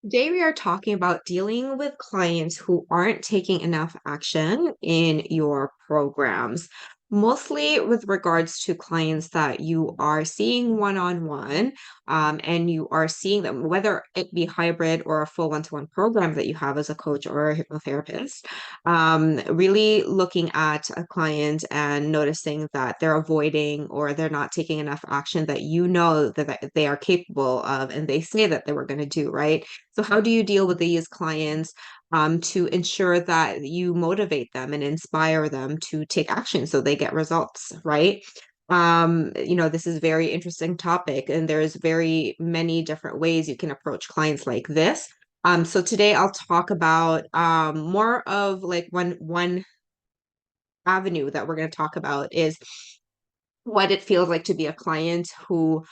Today, we are talking about dealing with clients who aren't taking enough action in your programs, mostly with regards to clients that you are seeing one-on-one, and you are seeing them, whether it be hybrid or a full one-to-one program that you have as a coach or a hypnotherapist. Really looking at a client and noticing that they're avoiding or they're not taking enough action that you know that they are capable of, and they say that they were going to do, right? So how do you deal with these clients to ensure that you motivate them and inspire them to take action so they get results, right? This is a very interesting topic, and there's very many different ways you can approach clients like this. So today I'll talk about more of like one avenue that we're going to talk about is what it feels like to be a client who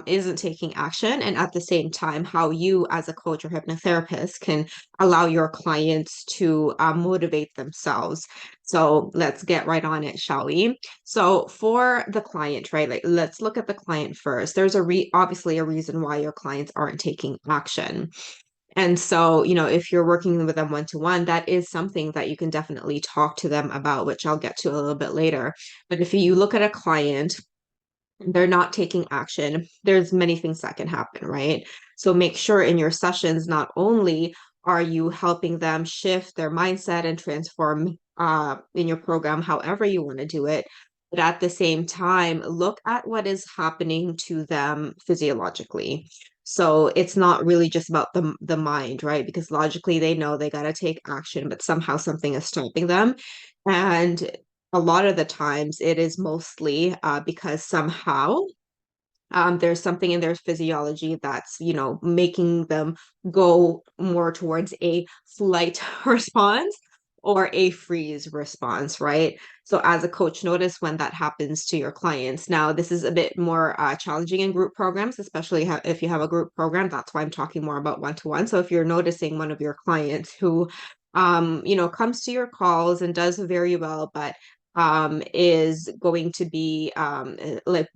isn't taking action, and at the same time, how you, as a coach or hypnotherapist, can allow your clients to motivate themselves. So let's get right on it, shall we? So for the client, right? Like, let's look at the client first. There's obviously a reason why your clients aren't taking action. And so, if you're working with them one to one, that is something that you can definitely talk to them about, which I'll get to a little bit later. But if you look at a client, they're not taking action, there's many things that can happen, right? So make sure in your sessions, not only are you helping them shift their mindset and transform in your program, however you want to do it, but at the same time, look at what is happening to them physiologically. So it's not really just about the mind, right? Because logically they know they got to take action, but somehow something is stopping them. And a lot of the times it is mostly because somehow there's something in their physiology that's, making them go more towards a flight response or a freeze response, right? So as a coach, notice when that happens to your clients. Now, this is a bit more challenging in group programs, especially if you have a group program. That's why I'm talking more about one-to-one. So if you're noticing one of your clients who comes to your calls and does very well, but is going to be like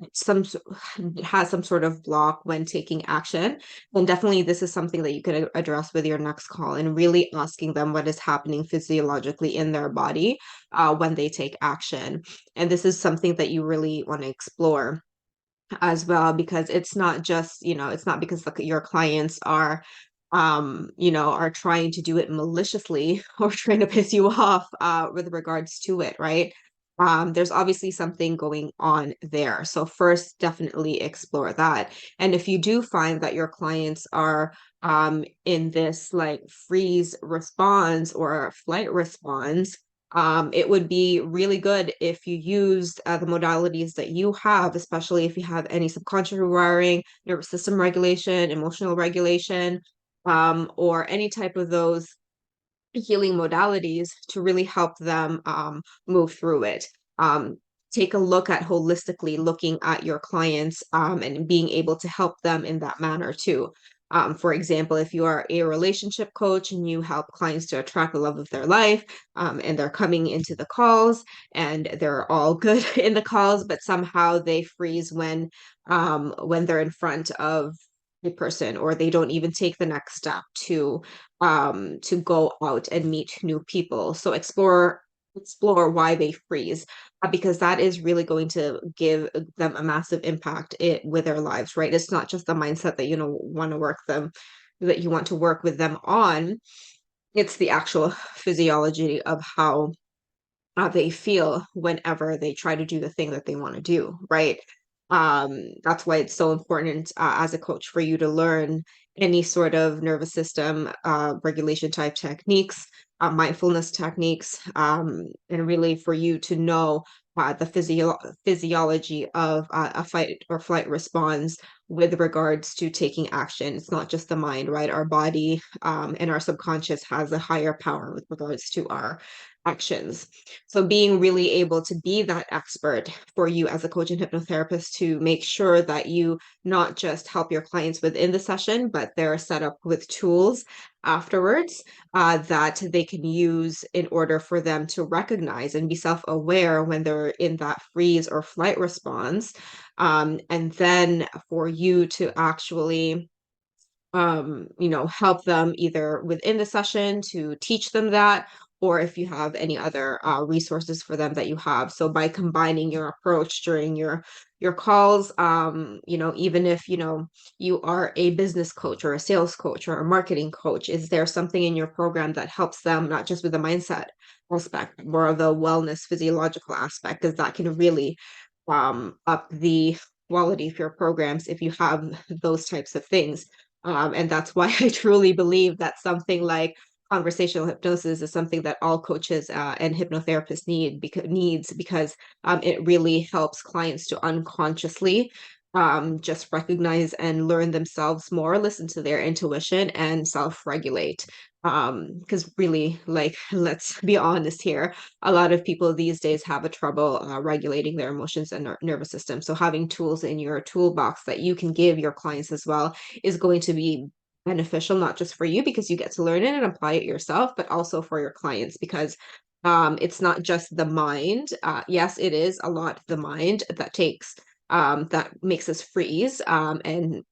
has some sort of block when taking action, then definitely this is something that you could address with your next call and really asking them what is happening physiologically in their body when they take action. And this is something that you really want to explore as well, because it's not just, it's not because your clients are trying to do it maliciously or trying to piss you off with regards to it, right? There's obviously something going on there. So first, definitely explore that. And if you do find that your clients are in this like freeze response or flight response, it would be really good if you used the modalities that you have, especially if you have any subconscious rewiring, nervous system regulation, emotional regulation, or any type of those healing modalities to really help them move through it. Um, Take a look at holistically looking at your clients and being able to help them in that manner too. For example, if you are a relationship coach and you help clients to attract the love of their life, and they're coming into the calls and they're all good in the calls, but somehow they freeze when they're in front of a person, or they don't even take the next step to go out and meet new people. So explore why they freeze, because that is really going to give them a massive impact with their lives, right? It's not just the mindset that want to work them, that you want to work with them on. It's the actual physiology of how they feel whenever they try to do the thing that they want to do, right? That's why it's so important as a coach for you to learn any sort of nervous system regulation type techniques, mindfulness techniques, and really for you to know the physiology of a fight or flight response with regards to taking action. It's not just the mind, right? Our body and our subconscious has a higher power with regards to our actions. So being really able to be that expert for you as a coach and hypnotherapist to make sure that you not just help your clients within the session, but they're set up with tools afterwards that they can use in order for them to recognize and be self-aware when they're in that freeze or flight response. And then for you to actually help them either within the session to teach them that, or if you have any other resources for them that you have. So by combining your approach during your calls, even if you are a business coach or a sales coach or a marketing coach, is there something in your program that helps them not just with the mindset aspect, but more of the wellness physiological aspect, because that can really up the quality of your programs if you have those types of things. And that's why I truly believe that something like conversational hypnosis is something that all coaches and hypnotherapists needs because it really helps clients to unconsciously just recognize and learn themselves more, listen to their intuition, and self-regulate. Because really, like, let's be honest here, a lot of people these days have a trouble regulating their emotions and nervous system. So having tools in your toolbox that you can give your clients as well is going to be beneficial, not just for you because you get to learn it and apply it yourself, but also for your clients because it's not just the mind. Yes, it is a lot the mind that makes us freeze, and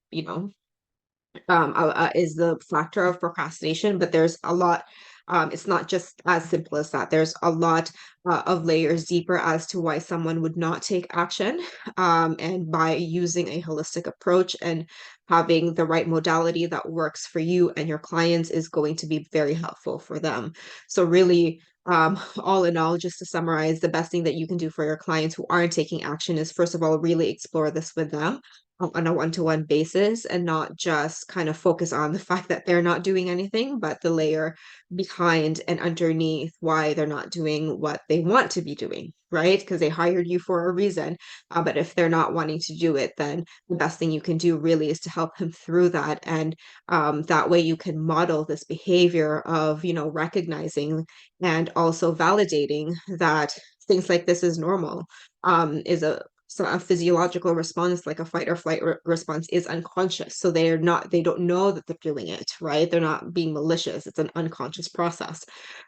is the factor of procrastination, but there's a lot. It's not just as simple as that. There's a lot of layers deeper as to why someone would not take action. And by using a holistic approach and having the right modality that works for you and your clients is going to be very helpful for them. So really, all in all, just to summarize, the best thing that you can do for your clients who aren't taking action is, first of all, really explore this with them on a one-to-one basis and not just kind of focus on the fact that they're not doing anything, but the layer behind and underneath why they're not doing what they want to be doing, right? Because they hired you for a reason. But if they're not wanting to do it, then the best thing you can do really is to help them through that. And that way you can model this behavior of, recognizing and also validating that things like this is normal, is a physiological response like a fight or flight response is unconscious, so they don't know that they're doing it, right? They're not being malicious, it's an unconscious process.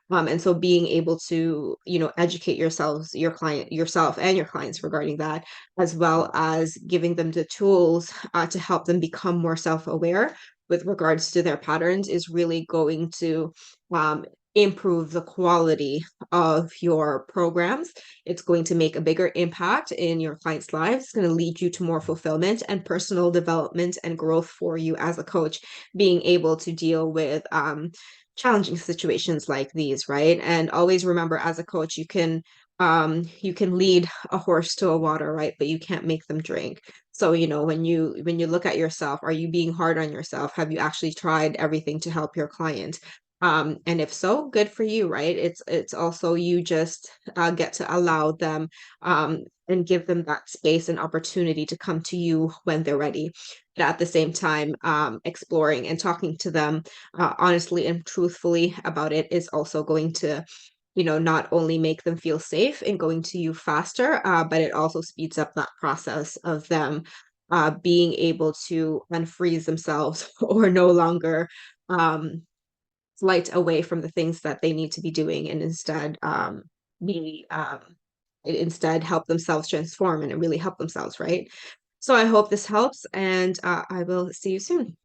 And so being able to educate yourself and your clients regarding that, as well as giving them the tools to help them become more self-aware with regards to their patterns is really going to um, improve the quality of your programs. It's going to make a bigger impact in your clients' lives. It's going to lead you to more fulfillment and personal development and growth for you as a coach, being able to deal with challenging situations like these, right? And always remember, as a coach, you can lead a horse to a water, right? But you can't make them drink. So, when you look at yourself, are you being hard on yourself? Have you actually tried everything to help your client? And if so, good for you, right? It's also you just get to allow them and give them that space and opportunity to come to you when they're ready. But at the same time, exploring and talking to them honestly and truthfully about it is also going to, not only make them feel safe in going to you faster, but it also speeds up that process of them being able to unfreeze themselves or no longer flight away from the things that they need to be doing and be instead help themselves transform and really help themselves, right? So I hope this helps, and I will see you soon.